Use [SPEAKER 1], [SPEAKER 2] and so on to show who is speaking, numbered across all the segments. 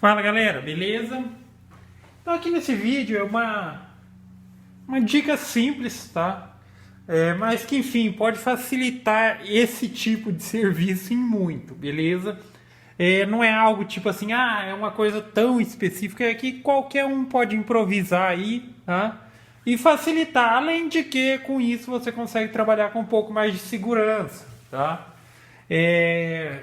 [SPEAKER 1] Fala galera, beleza? Então aqui nesse vídeo é uma dica simples, tá? Mas que enfim, pode facilitar esse tipo de serviço em muito, beleza? Não é algo tipo assim, é uma coisa tão específica, é que qualquer um pode improvisar aí, tá? E facilitar, além de que com isso você consegue trabalhar com um pouco mais de segurança, tá?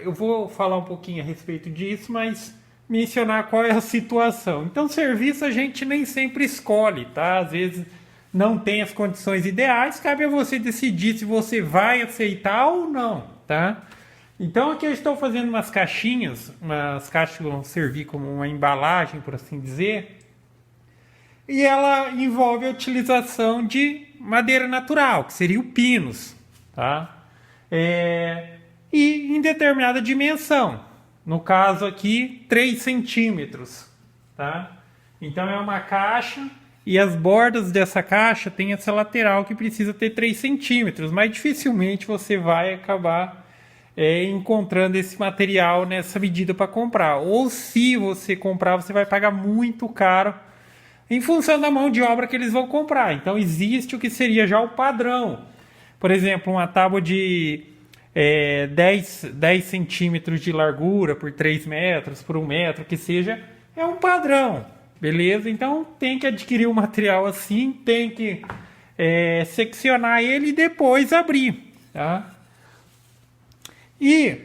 [SPEAKER 1] Eu vou falar um pouquinho a respeito disso, mas mencionar qual é a situação. Então, serviço a gente nem sempre escolhe, tá? Às vezes não tem as condições ideais, cabe a você decidir se você vai aceitar ou não, tá? Então, aqui eu estou fazendo umas caixinhas que vão servir como uma embalagem, por assim dizer, e ela envolve a utilização de madeira natural, que seria o pinus, tá? E em determinada dimensão. No caso aqui, 3 centímetros. Tá? Então é uma caixa e as bordas dessa caixa tem essa lateral que precisa ter 3 centímetros. Mas dificilmente você vai acabar encontrando esse material nessa medida para comprar. Ou se você comprar, você vai pagar muito caro em função da mão de obra que eles vão comprar. Então existe o que seria já o padrão. Por exemplo, uma tábua de 10 centímetros de largura por 3 metros, por 1 metro, que seja, é um padrão, beleza? Então tem que adquirir um material assim, tem que seccionar ele e depois abrir, tá? E,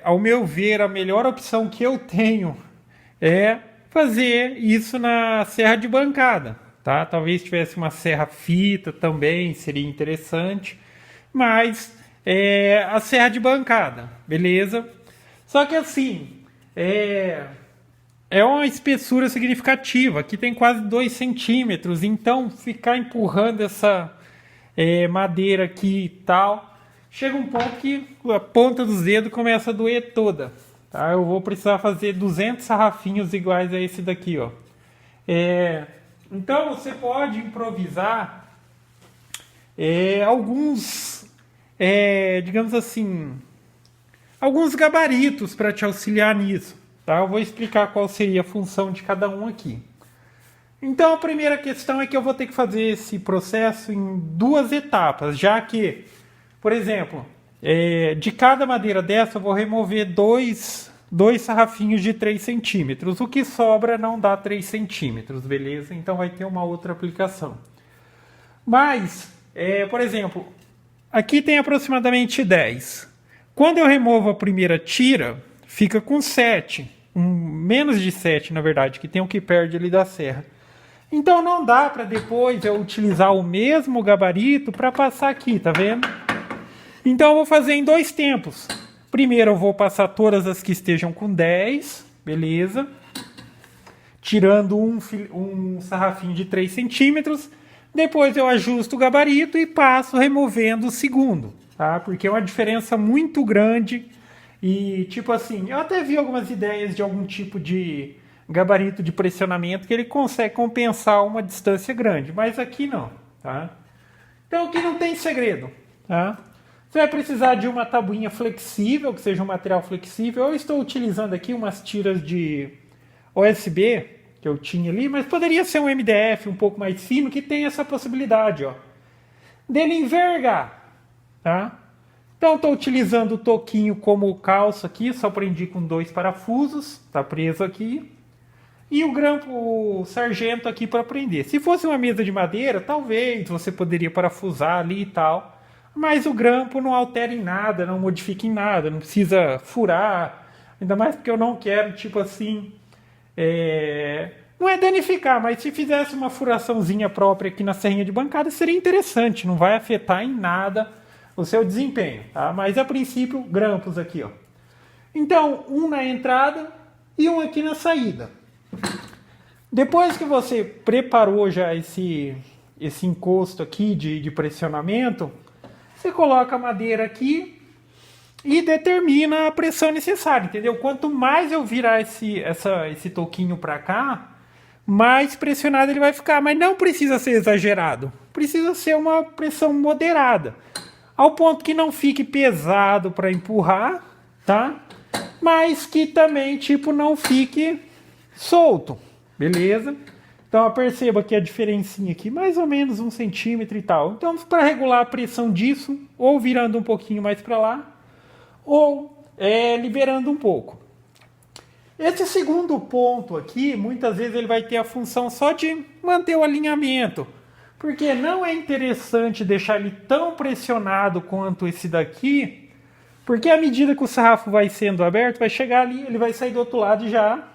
[SPEAKER 1] ao meu ver, a melhor opção que eu tenho é fazer isso na serra de bancada, tá? Talvez tivesse uma serra fita também, seria interessante, mas a serra de bancada, beleza? Só que assim, é uma espessura significativa, aqui tem quase 2 centímetros, então ficar empurrando essa madeira aqui e tal, chega um ponto que a ponta dos dedos começa a doer toda, tá? Eu vou precisar fazer 200 sarrafinhos iguais a esse daqui, ó. Então você pode improvisar alguns, digamos assim, alguns gabaritos para te auxiliar nisso, tá? Eu vou explicar qual seria a função de cada um aqui. Então a primeira questão é que eu vou ter que fazer esse processo em 2 etapas, já que, por exemplo, de cada madeira dessa eu vou remover dois sarrafinhos de 3 centímetros. O que sobra não dá 3 centímetros, beleza? Então vai ter uma outra aplicação. Mas, por exemplo, aqui tem aproximadamente 10. Quando eu removo a primeira tira, fica com 7. Menos de 7, na verdade, que tem o que perde ali da serra. Então não dá para depois eu utilizar o mesmo gabarito para passar aqui, tá vendo? Então eu vou fazer em 2 tempos. Primeiro eu vou passar todas as que estejam com 10, beleza? Tirando um sarrafinho de 3 centímetros. Depois eu ajusto o gabarito e passo removendo o segundo, tá? Porque é uma diferença muito grande. E tipo assim, eu até vi algumas ideias de algum tipo de gabarito de pressionamento que ele consegue compensar uma distância grande, mas aqui não, tá? Então aqui não tem segredo, tá? Você vai precisar de uma tabuinha flexível, que seja um material flexível. Eu estou utilizando aqui umas tiras de OSB que eu tinha ali, mas poderia ser um MDF um pouco mais fino, que tem essa possibilidade, ó, dele envergar, tá? Então estou utilizando o toquinho como calço aqui, só prendi com 2 parafusos, tá preso aqui, e o grampo sargento aqui para prender. Se fosse uma mesa de madeira, talvez você poderia parafusar ali e tal, mas o grampo não altera em nada, não modifica em nada, não precisa furar, ainda mais porque eu não quero, tipo assim, não é danificar, mas se fizesse uma furaçãozinha própria aqui na serrinha de bancada, seria interessante, não vai afetar em nada o seu desempenho, tá? Mas a princípio, grampos aqui, ó. Então, um na entrada e um aqui na saída. Depois que você preparou já esse encosto aqui de pressionamento, você coloca a madeira aqui e determina a pressão necessária, entendeu? Quanto mais eu virar esse toquinho para cá, mais pressionado ele vai ficar, mas não precisa ser exagerado, precisa ser uma pressão moderada, ao ponto que não fique pesado para empurrar, tá? mas que também, tipo, não fique solto, beleza? Então, perceba que a diferencinha aqui, mais ou menos 1 centímetro e tal. Então, para regular a pressão disso, ou virando um pouquinho mais para lá, ou liberando um pouco. Esse segundo ponto aqui, muitas vezes ele vai ter a função só de manter o alinhamento, porque não é interessante deixar ele tão pressionado quanto esse daqui, porque à medida que o sarrafo vai sendo aberto, vai chegar ali, ele vai sair do outro lado já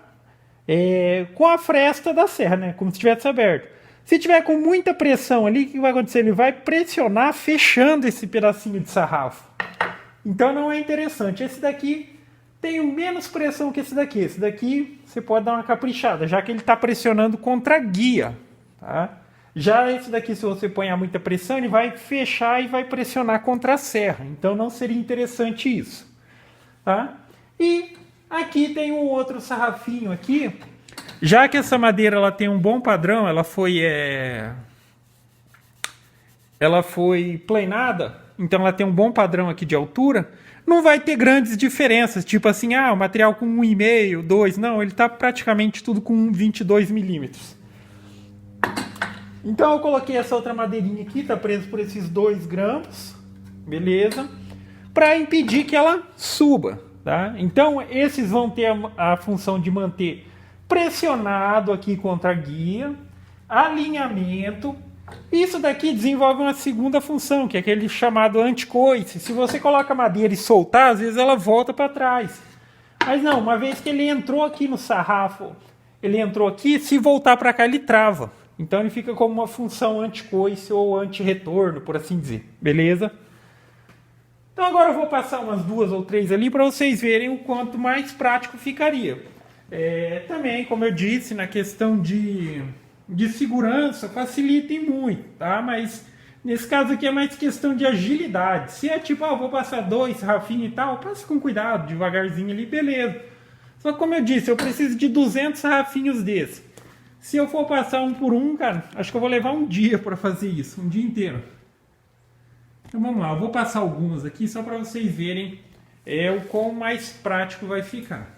[SPEAKER 1] com a fresta da serra, né? Como se estivesse aberto. Se tiver com muita pressão ali, o que vai acontecer? Ele vai pressionar fechando esse pedacinho de sarrafo. Então não é interessante. Esse daqui tem menos pressão que esse daqui. Esse daqui você pode dar uma caprichada, já que ele está pressionando contra a guia. Tá? Já esse daqui, se você põe muita pressão, ele vai fechar e vai pressionar contra a serra. Então não seria interessante isso. Tá? E aqui tem um outro sarrafinho aqui. Já que essa madeira ela tem um bom padrão, ela foi planada, então ela tem um bom padrão aqui de altura, não vai ter grandes diferenças, tipo assim, o material com 1,5, 2, não, ele está praticamente tudo com 22 milímetros. Então eu coloquei essa outra madeirinha aqui, está preso por esses 2 grampos, beleza? Para impedir que ela suba, tá? Então esses vão ter a função de manter pressionado aqui contra a guia, alinhamento. Isso daqui desenvolve uma segunda função, que é aquele chamado anticoice. Se você coloca a madeira e soltar, às vezes ela volta para trás. Mas não, uma vez que ele entrou aqui no sarrafo, ele entrou aqui, se voltar para cá ele trava. Então ele fica como uma função anticoice ou anti-retorno, por assim dizer. Beleza? Então agora eu vou passar umas 2 ou 3 ali para vocês verem o quanto mais prático ficaria. Também, como eu disse, na questão de segurança, facilitem muito, tá? Mas nesse caso aqui é mais questão de agilidade. Se é tipo, vou passar 2 sarrafinhos e tal, passe com cuidado, devagarzinho ali, beleza. Só que como eu disse, eu preciso de 200 sarrafinhos desse. Se eu for passar um por um, cara, acho que eu vou levar um dia para fazer isso, um dia inteiro. Então vamos lá, eu vou passar algumas aqui só para vocês verem o quão mais prático vai ficar.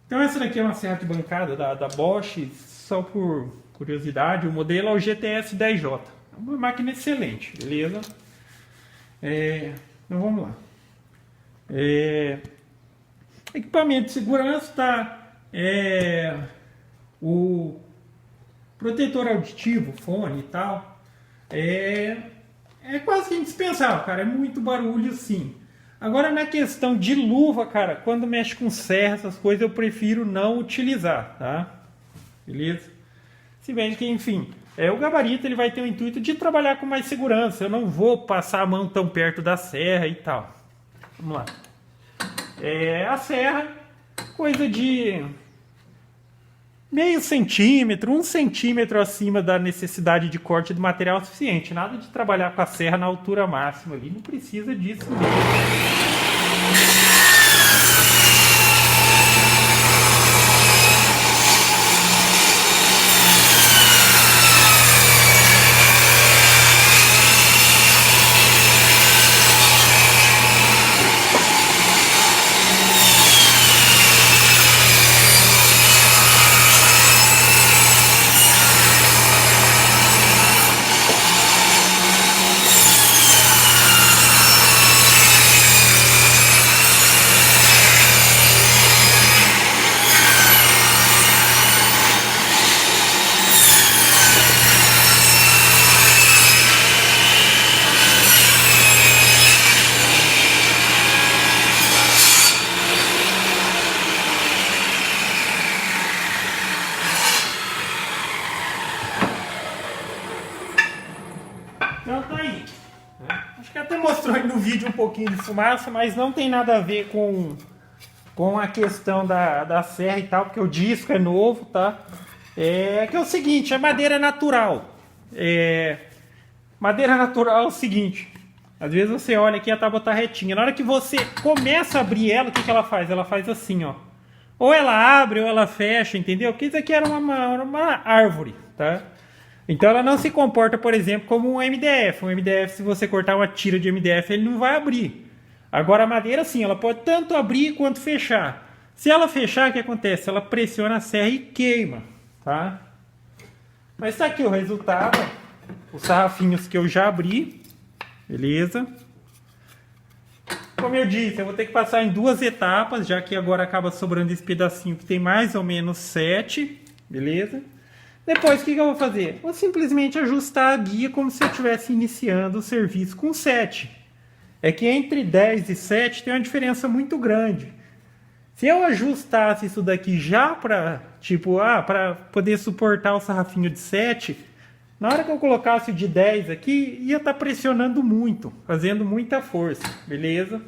[SPEAKER 1] Então essa daqui é uma serra de bancada da Bosch, só por curiosidade, o modelo é o GTS 10J. É uma máquina excelente, beleza? Então vamos lá. Equipamento de segurança tá o protetor auditivo, fone e tal. É quase que indispensável, cara. É muito barulho, sim. Agora, na questão de luva, cara, quando mexe com serra, essas coisas, eu prefiro não utilizar, tá? Beleza? Se bem que, enfim, o gabarito ele vai ter o intuito de trabalhar com mais segurança. Eu não vou passar a mão tão perto da serra e tal. Vamos lá. A serra, coisa de meio centímetro, 1 centímetro acima da necessidade de corte do material suficiente. Nada de trabalhar com a serra na altura máxima ali, não precisa disso mesmo. Então tá aí. Acho que até mostrou aí no vídeo um pouquinho de fumaça, mas não tem nada a ver com a questão da serra e tal, porque o disco é novo, tá? Que é o seguinte, é madeira natural. Madeira natural é o seguinte, às vezes você olha aqui a tábua tá retinha, na hora que você começa a abrir ela, o que ela faz? Ela faz assim, ó. Ou ela abre ou ela fecha, entendeu? Porque isso aqui era uma árvore, tá? Então ela não se comporta, por exemplo, como um MDF. Um MDF, se você cortar uma tira de MDF, ele não vai abrir. Agora a madeira, sim, ela pode tanto abrir quanto fechar. Se ela fechar, o que acontece? Ela pressiona a serra e queima, tá? Mas tá aqui o resultado. Os sarrafinhos que eu já abri. Beleza? Como eu disse, eu vou ter que passar em 2 etapas, já que agora acaba sobrando esse pedacinho que tem mais ou menos 7. Beleza? Depois, o que eu vou fazer? Vou simplesmente ajustar a guia como se eu estivesse iniciando o serviço com 7. É que entre 10 e 7 tem uma diferença muito grande. Se eu ajustasse isso daqui já para, tipo, para poder suportar o sarrafinho de 7, na hora que eu colocasse o de 10 aqui, ia estar pressionando muito, fazendo muita força, beleza?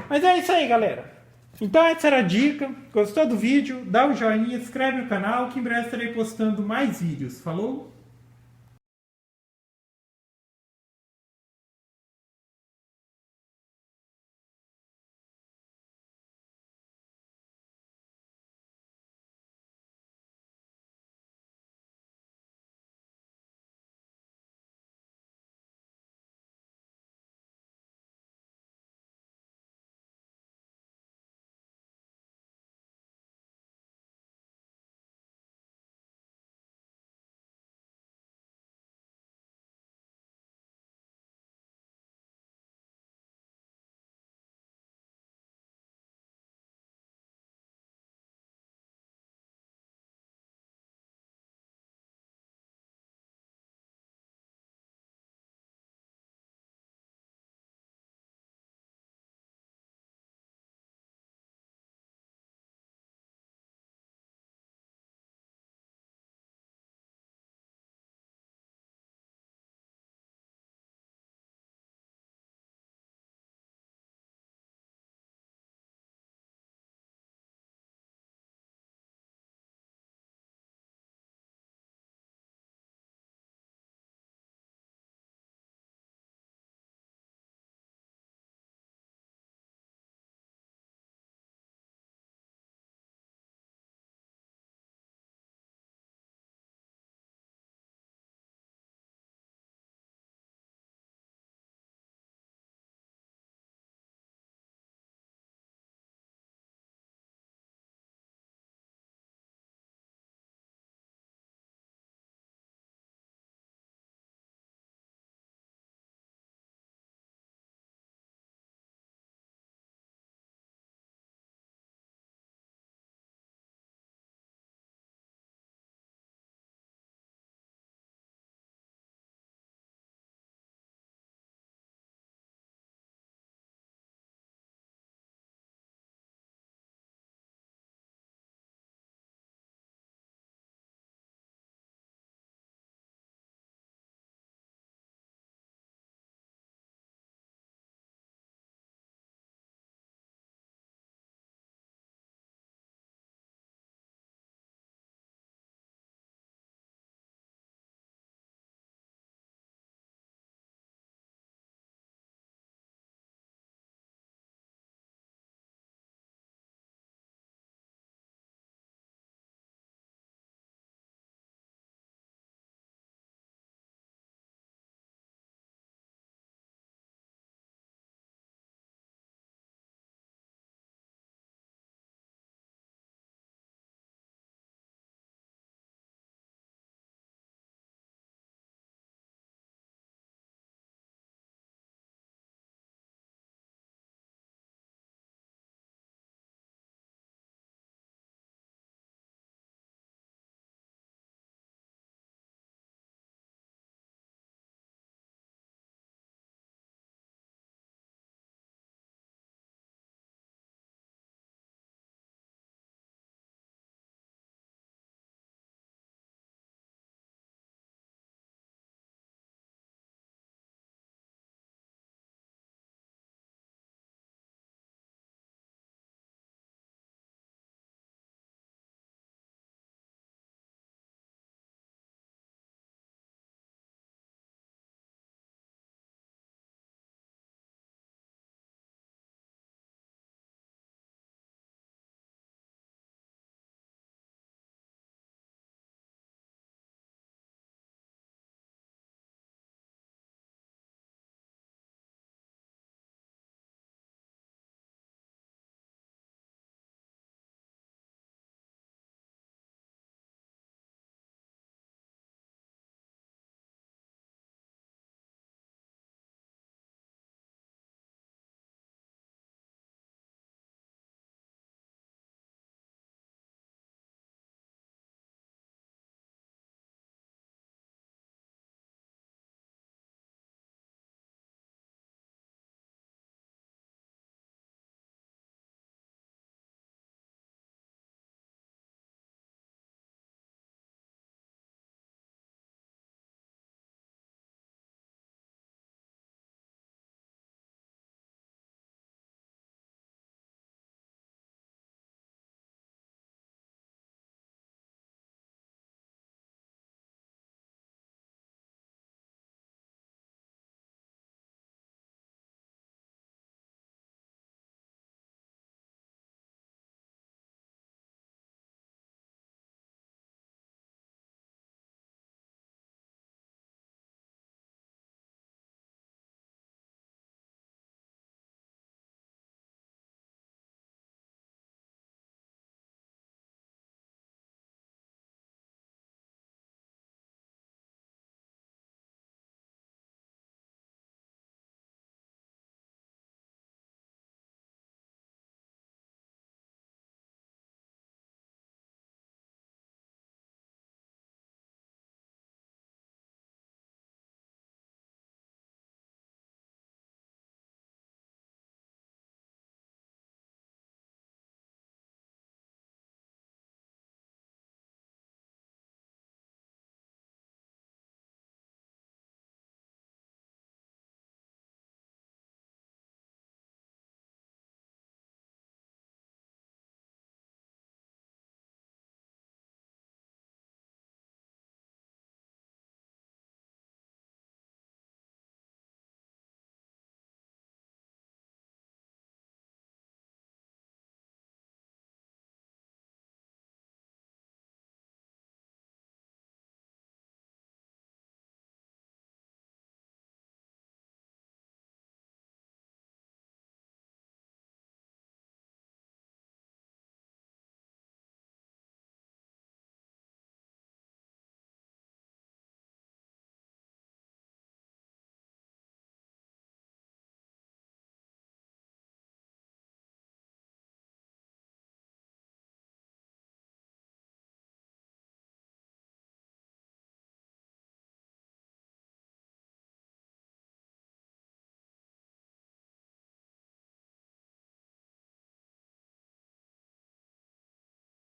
[SPEAKER 1] Mas é isso aí, galera. Então essa era a dica. Gostou do vídeo? Dá o joinha, inscreve no canal que em breve estarei postando mais vídeos. Falou?